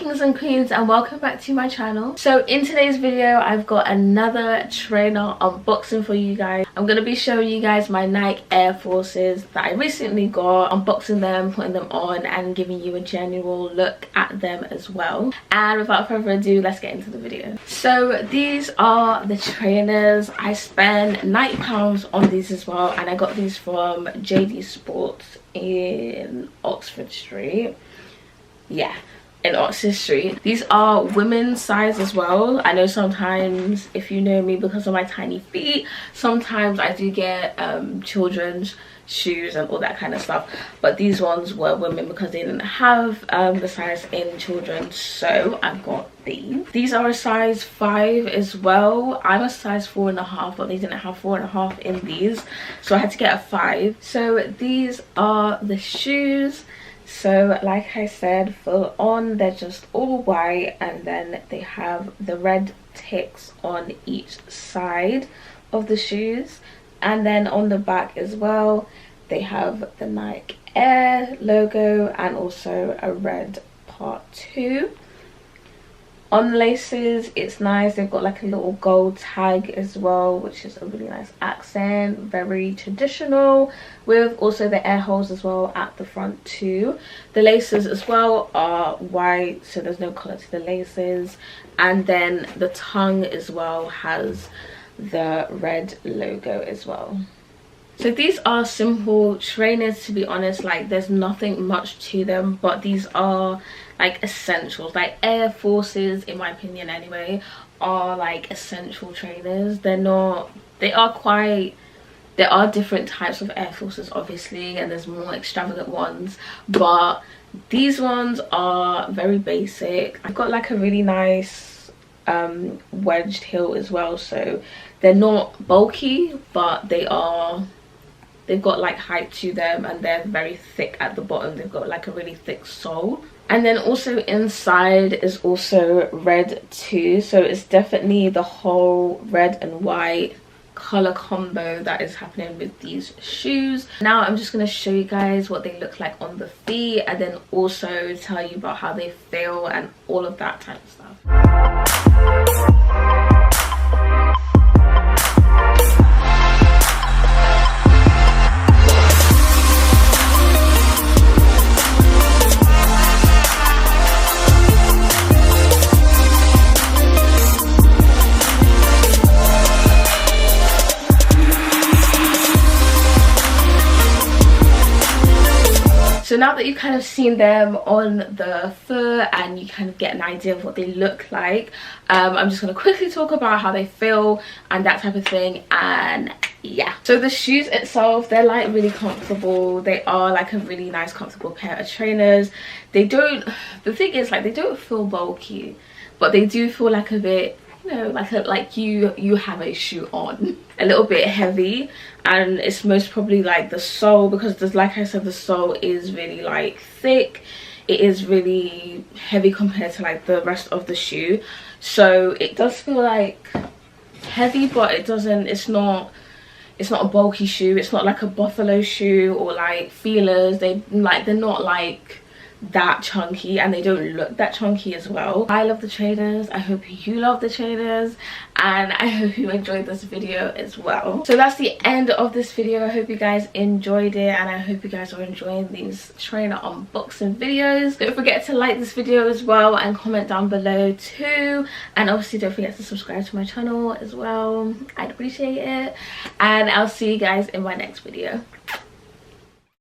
kings and queens, and welcome back to my channel. So in today's video I've got another trainer unboxing for you guys. I'm going to be showing you guys my Nike Air Forces that I recently got, unboxing them, putting them on and giving you a general look at them as well. And without further ado, let's get into the video. So these are the trainers. I spent £90 on these as well, and I got these from JD Sports in Oxford Street. Yeah, in Oxford Street. These are women's size as well. I know sometimes, if you know me because of my tiny feet, sometimes I do get children's shoes and all that kind of stuff, but these ones were women because they didn't have the size in children, so I got these are a size 5 as well. I'm a size 4.5, but they didn't have 4.5 in these, so I had to get a 5. So these are the shoes. So like I said, full on, they're just all white, and then they have the red ticks on each side of the shoes, and then on the back as well they have the Nike Air logo and also a red part 2. On the laces, it's nice. They've got like a little gold tag as well, which is a really nice accent, very traditional, with also the air holes as well at the front too. The laces as well are white, so there's no color to the laces, and then the tongue as well has the red logo as well. So these are simple trainers, to be honest. Like, there's nothing much to them, but these are like essentials. Like, Air Forces, in my opinion anyway, are like essential trainers. There are different types of Air Forces obviously, and there's more extravagant ones, but these ones are very basic. I've got like a really nice wedged heel as well, so they're not bulky, but they've got like height to them, and they're very thick at the bottom. They've got like a really thick sole, and then also inside is also red too, so it's definitely the whole red and white color combo that is happening with these shoes. Now I'm just going to show you guys what they look like on the feet, and then also tell you about how they feel and all of that type of stuff. So now that you've kind of seen them on the foot and you kind of get an idea of what they look like, I'm just going to quickly talk about how they feel and that type of thing. And yeah, so the shoes itself, they're like really comfortable. They are like a really nice comfortable pair of trainers. The thing is, like, they don't feel bulky, but they do feel like a bit, you know, like you have a shoe on, a little bit heavy. And it's most probably like the sole, because there's, like I said, the sole is really like thick. It is really heavy compared to like the rest of the shoe, so it does feel like heavy, but it's not a bulky shoe. It's not like a buffalo shoe or like feelers. They're not like that chunky, and they don't look that chunky as well. I love the trainers. I hope you love the trainers, and I hope you enjoyed this video as well. So that's the end of this video. I hope you guys enjoyed it, and I hope you guys are enjoying these trainer unboxing videos. Don't forget to like this video as well and comment down below too, and obviously don't forget to subscribe to my channel as well. I'd appreciate it, and I'll see you guys in my next video.